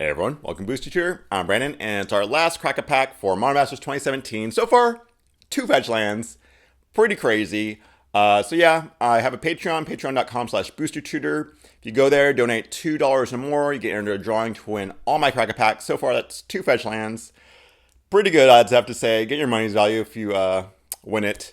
Hey everyone, welcome to Booster Tour. I'm Brandon, and it's our last crack a pack for Modern Masters 2017. So far, 2 fetch lands. Pretty crazy. So yeah, I have a Patreon, patreon.com/boostertutor. If you go there, donate $2 or more, you get into a drawing to win all my crack a packs. So far, that's 2 fetch lands. Pretty good odds, I have to say. Get your money's value if you win it.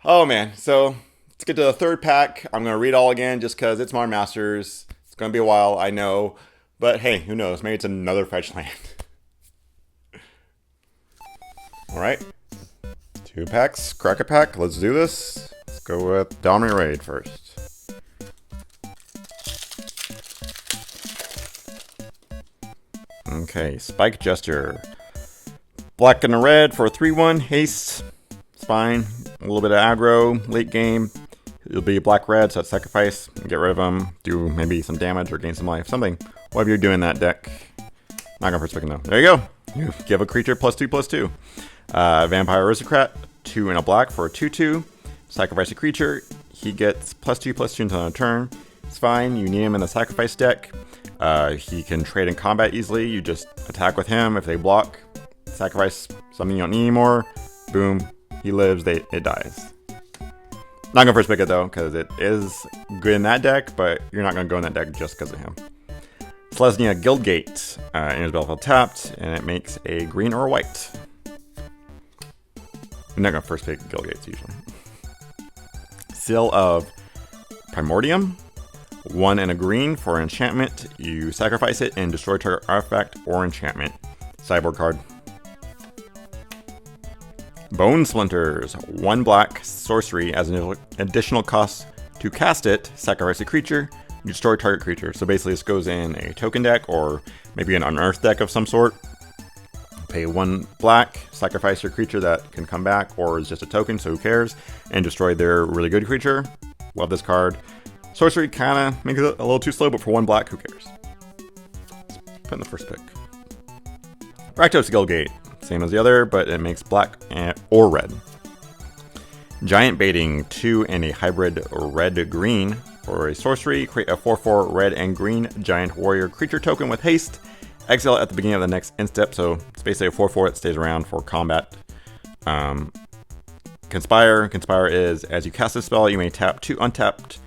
Oh man, so let's get to the third pack. I'm going to read it all again just because it's Modern Masters. It's going to be a while, I know. But hey, who knows? Maybe it's another fetch land. Alright. 2 packs, crack a pack. Let's do this. Let's go with Dominant Raid first. Okay, Spike Jester. Black and a red for a 3-1. Haste. It's fine. A little bit of aggro. Late game. It'll be black-red, so that's sacrifice. Get rid of them. Do maybe some damage or gain some life. Something. Whatever you're doing in that deck. Not going for picking though. There you go. You give a creature +2/+2. Vampire Aristocrat. 2 and a black for a 2/2. Sacrifice a creature. He gets +2/+2 until on a turn. It's fine. You need him in the sacrifice deck. He can trade in combat easily. You just attack with him. If they block, sacrifice something you don't need anymore. Boom. He lives. It dies. Not going to first pick it though, because it is good in that deck, but you're not going to go in that deck just because of him. Selesnya Guildgate enters battlefield tapped, and it makes a green or a white. I'm not going to first pick Guildgates usually. Seal of Primordium. 1 and a green for an enchantment. You sacrifice it and destroy target artifact or enchantment. Sideboard card. Bone Splinters. 1 black sorcery as an additional cost to cast it. Sacrifice a creature. You destroy target creature. So basically this goes in a token deck or maybe an unearthed deck of some sort. Pay 1 black, sacrifice your creature that can come back or is just a token, so who cares, and destroy their really good creature. Love this card. Sorcery kind of makes it a little too slow, but for 1 black, who cares? Let's put in the first pick. Rakdos Guildgate. Same as the other, but it makes black or red. Giant Baiting. 2 and a hybrid red-green. For a sorcery, create a 4/4 red and green giant warrior creature token with haste. Exile at the beginning of the next end step, so it's basically a 4/4 that stays around for combat. Conspire. Conspire is, as you cast a spell, you may tap 2 untapped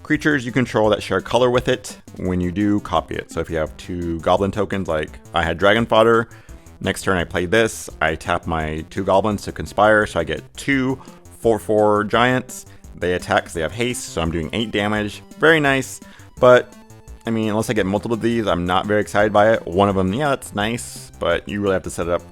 creatures you control that share color with it. When you do, copy it. So if you have 2 goblin tokens, like I had Dragon Fodder, next turn I play this, I tap my 2 goblins to conspire, so I get 2 4/4 giants. They attack because they have haste, so I'm doing 8 damage. Very nice, but I mean, unless I get multiple of these, I'm not very excited by it. One of them, yeah, that's nice, but you really have to set it up.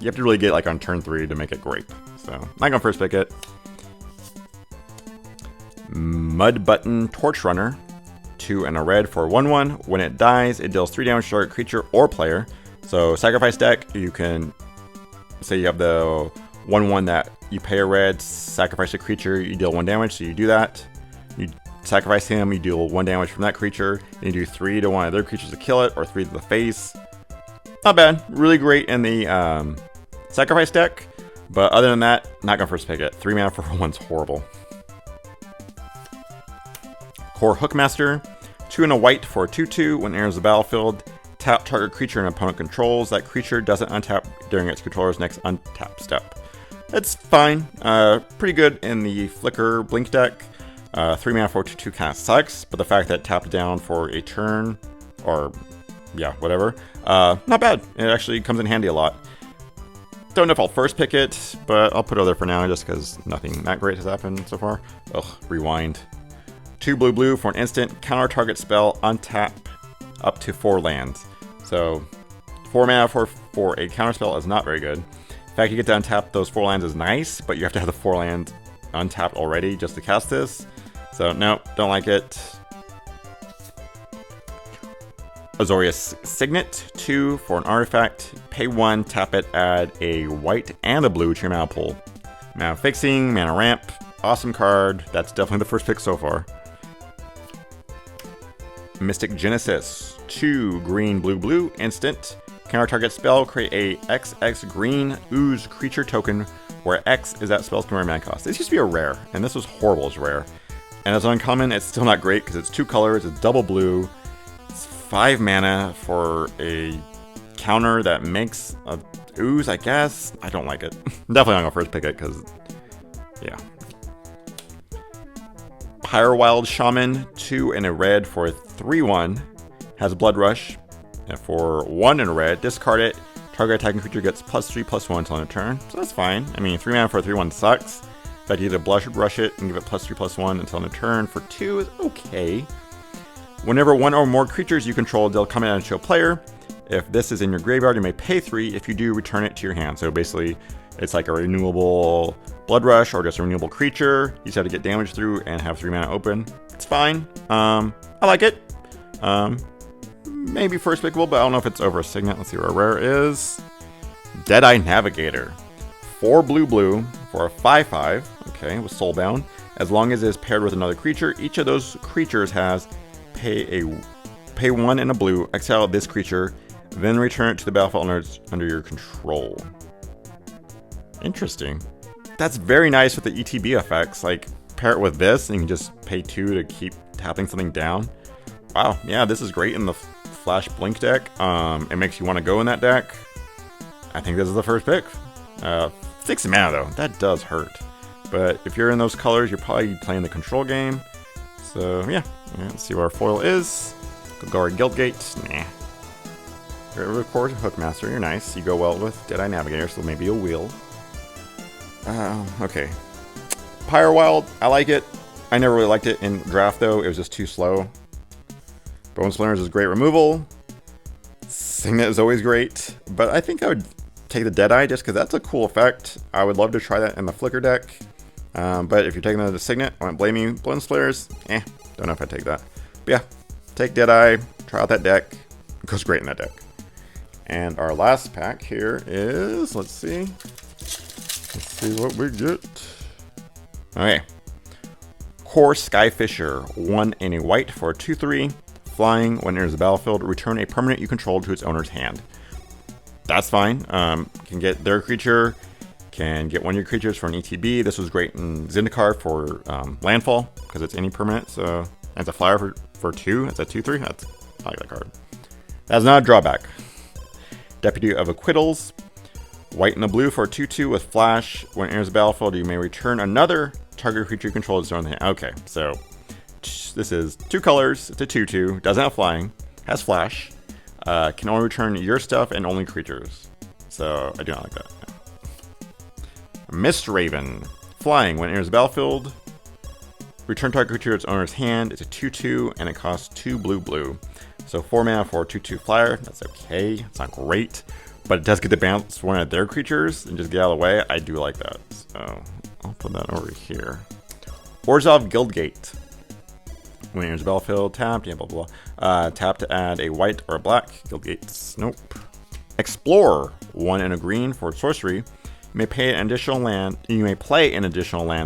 You have to really get like on turn 3 to make it great. So, not gonna first pick it. Mud Button Torch Runner. 2 and a red for 1/1. When it dies, it deals 3 damage to target creature or player. So, sacrifice deck, you can say you have the 1/1 that you pay a red, sacrifice a creature, you deal 1 damage, so you do that. You sacrifice him, you deal 1 damage from that creature, and you do 3 to one of their creatures to kill it, or 3 to the face. Not bad. Really great in the sacrifice deck, but other than that, not gonna first pick it. 3 mana for 1's horrible. Core Hookmaster. 2 and a white for a 2/2. When it enters the battlefield, tap target creature an opponent controls. That creature doesn't untap during its controller's next untap step. It's fine. Pretty good in the Flicker Blink deck. 3 mana for a 2/2 kind of sucks, but the fact that it tapped down for a turn, or yeah, whatever, not bad. It actually comes in handy a lot. Don't know if I'll first pick it, but I'll put it there for now just because nothing that great has happened so far. Ugh, rewind. 2 blue for an instant, counter target spell, untap up to 4 lands. So 4 mana for a counter spell is not very good. In fact, you get to untap those 4 lands is nice, but you have to have the 4 lands untapped already just to cast this. So, no, don't like it. Azorius Signet. 2 for an artifact. Pay 1, tap it, add a white and a blue to your mana pool. Mana Fixing, Mana Ramp. Awesome card. That's definitely the first pick so far. Mystic Genesis. 2 green, blue, instant. Counter target spell, create a XX green ooze creature token where X is that spell's primary mana cost. This used to be a rare, and this was horrible as rare. And as uncommon, it's still not great because it's 2 colors, it's double blue, it's 5 mana for a counter that makes a ooze, I guess. I don't like it. Definitely not gonna first pick it, because, yeah. Pyrewild Shaman, 2 and a red for 3/1. Has Blood Rush. And for 1 and a red, discard it. Target attacking creature gets +3/+1 until end of turn. So that's fine. I mean, 3 mana for a 3/1 sucks. But you either rush it and give it +3/+1 until end of turn. For 2 is okay. Whenever 1 or more creatures you control deal combat damage to a player, if this is in your graveyard, you may pay 3. If you do, return it to your hand. So basically, it's like a renewable Blood Rush or just a renewable creature. You just have to get damage through and have 3 mana open. It's fine. I like it. Maybe first pickable, but I don't know if it's over a Signet. Let's see where rare is. Deadeye Navigator. 4 blue for a 5/5. Okay, with Soulbound. As long as it is paired with another creature, each of those creatures has pay 1 and a blue, exile this creature, then return it to the battlefield under your control. Interesting. That's very nice with the ETB effects. Like, pair it with this, and you can just pay 2 to keep tapping something down. Wow, yeah, this is great in the Flash Blink deck. It makes you want to go in that deck. I think this is the first pick. 6 mana though, that does hurt. But if you're in those colors, you're probably playing the control game. So yeah, let's see what our foil is. Guard Guildgate, nah. Record Hookmaster, you're nice. You go well with Deadeye Navigator, so maybe a wheel. Okay. Pyrewild, I like it. I never really liked it in draft though, it was just too slow. Bone Splinters is great removal. Signet is always great, but I think I would take the Deadeye just because that's a cool effect. I would love to try that in the Flicker deck. But if you're taking the Signet, I won't blame you. Bone Splinters, don't know if I'd take that. But yeah, take Deadeye, try out that deck. It goes great in that deck. And our last pack here is, let's see what we get. Okay. Core Skyfisher, 1 and a white for a 2/3. Flying, when it enters the battlefield, return a permanent you control to its owner's hand. That's fine. Can get their creature, can get one of your creatures for an ETB. This was great in Zendikar for landfall, because it's any permanent. So it's a flyer for 2. That's a 2/3. I like that card. That's not a drawback. Deputy of Acquittals, white and a blue for a 2/2 with flash. When it enters the battlefield, you may return another target creature you control to its own hand. Okay, so this is 2 colors. It's a 2/2. Doesn't have flying. Has flash. Can only return your stuff and only creatures. So I do not like that. Mist Raven. Flying. When it enters the battlefield, return target creature to its owner's hand. It's a 2/2 and it costs 2 blue. So 4 mana for a 2/2 flyer. That's okay. It's not great. But it does get to bounce one of their creatures and just get out of the way. I do like that. So I'll put that over here. Orzhov Guildgate. When it enters the battlefield, tapped, yeah, blah, blah, blah. Tap to add a white or a black. Guildgates, nope. Explorer, 1 and a green for sorcery. You may play an additional land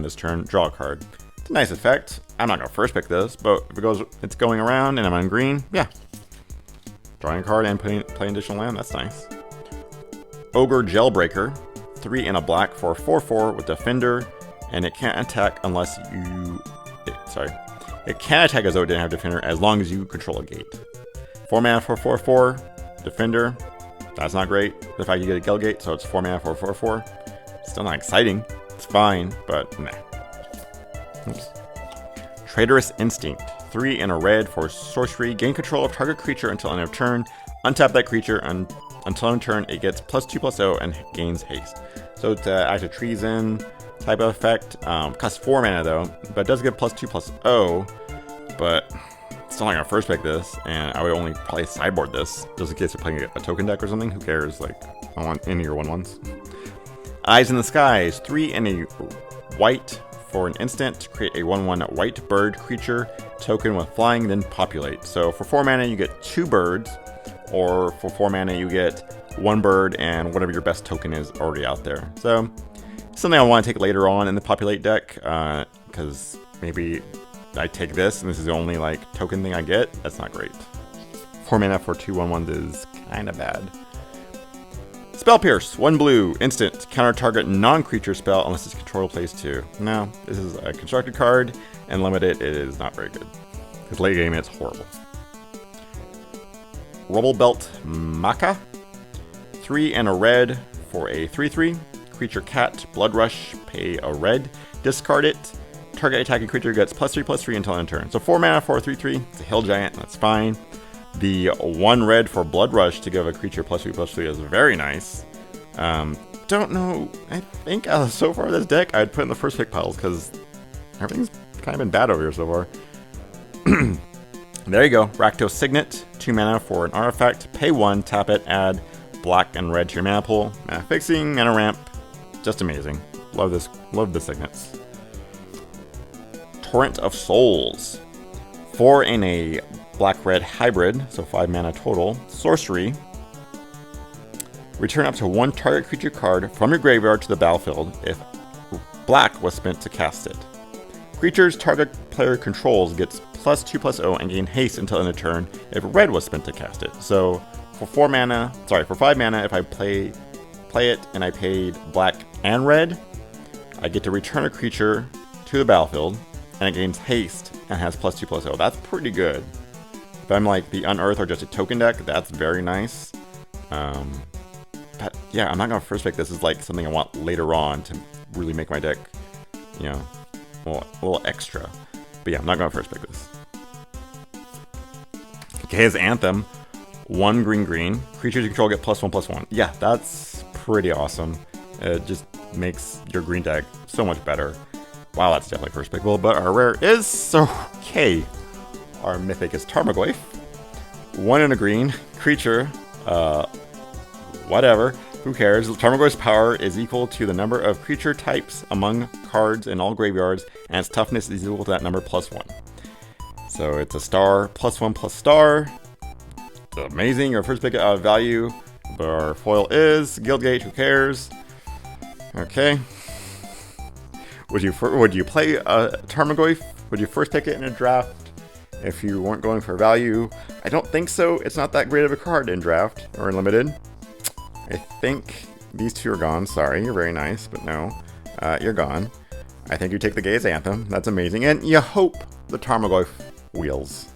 this turn, draw a card. It's a nice effect. I'm not gonna first pick this, but if it's going around and I'm on green, yeah. Drawing a card and play additional land, that's nice. Ogre Jailbreaker, 3 and a black for 4/4 with Defender, and it can't attack unless you. It can attack as though it didn't have Defender as long as you control a gate. 4 mana for 4/4, Defender. That's not great. The fact you get a Guildgate, so it's 4 mana for 4/4. Still not exciting. It's fine, but nah. Oops. Traitorous Instinct. 3 and a red for sorcery. Gain control of target creature until end of turn. Untap that creature until end of turn. It gets +2/+0 and gains haste. So it's an act of treason type of effect. Costs 4 mana though, but it does get +2/+0. But still not gonna first pick this, and I would only probably sideboard this just in case you're playing a token deck or something. Who cares? Like, I want any of your 1/1s. Eyes in the Skies. 3 and a white for an instant to create a 1/1 white bird creature token with flying, then populate. So for 4 mana, you get 2 birds, or for 4 mana, you get 1 bird and whatever your best token is already out there. So something I want to take later on in the populate deck, because maybe I take this and this is the only like token thing I get. That's not great. 4 mana for 2 1/1s is kind of bad. Spell Pierce, 1 blue, instant, counter target non-creature spell unless its controller plays 2. No, this is a constructed card, and limited, it is not very good. Because late game, it's horrible. Rubble Belt Maca. 3 and a red for a 3/3. Creature cat, Blood Rush, pay a red. Discard it. Target attacking creature gets +3/+3 until end of turn. So 4 mana for a 3/3. It's a hill giant, that's fine. The 1 red for Blood Rush to give a creature +3/+3 is very nice. Don't know, I think so far this deck I'd put in the first pick piles because everything's kind of been bad over here so far. There you go, Rakdos Signet, 2 mana for an artifact, pay 1, tap it, add black and red to your mana pool. Mana fixing, mana ramp, just amazing. Love this, love the signets. Torrent of Souls, 4 in a black-red hybrid, so 5 mana total. Sorcery, return up to 1 target creature card from your graveyard to the battlefield if black was spent to cast it. Creatures target player controls gets +2/+0 and gain haste until end of turn if red was spent to cast it. So for 5 mana, if I play it and I paid black and red, I get to return a creature to the battlefield and it gains haste and has +2/+0. That's pretty good. If I'm like the Unearth or just a token deck, that's very nice. But yeah, I'm not gonna first pick this. Is like something I want later on to really make my deck, you know, a little extra. But yeah, I'm not gonna first pick this. Okay, his Anthem, 1 green. Creatures you control get +1/+1. Yeah, that's pretty awesome. It just makes your green deck so much better. Wow, that's definitely first pickable. But our rare is okay. Our mythic is Tarmogoyf. 1 and a green creature. Whatever. Who cares? Tarmogoyf's power is equal to the number of creature types among cards in all graveyards, and its toughness is equal to that number +1. So it's a star, +1/+star. It's amazing. Your first pick out of value. But our foil is Guildgate. Who cares? Okay. Would you play Tarmogoyf? Would you first pick it in a draft if you weren't going for value? I don't think so. It's not that great of a card in draft or in limited. I think these two are gone. Sorry, you're very nice, but no, you're gone. I think you take the Gaze Anthem. That's amazing, and you hope the Tarmogoyf wheels.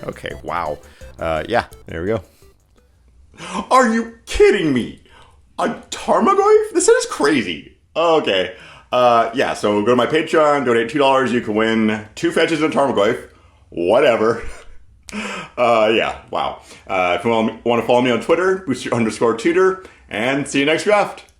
Okay, wow. Yeah, there we go. Are you kidding me? A Tarmogoyf? This set is crazy. Okay. Yeah, so go to my Patreon, donate $2, you can win 2 fetches and a Tarmogoyf. Whatever. Yeah, wow. If you want to follow me on Twitter, booster_tutor, and see you next draft.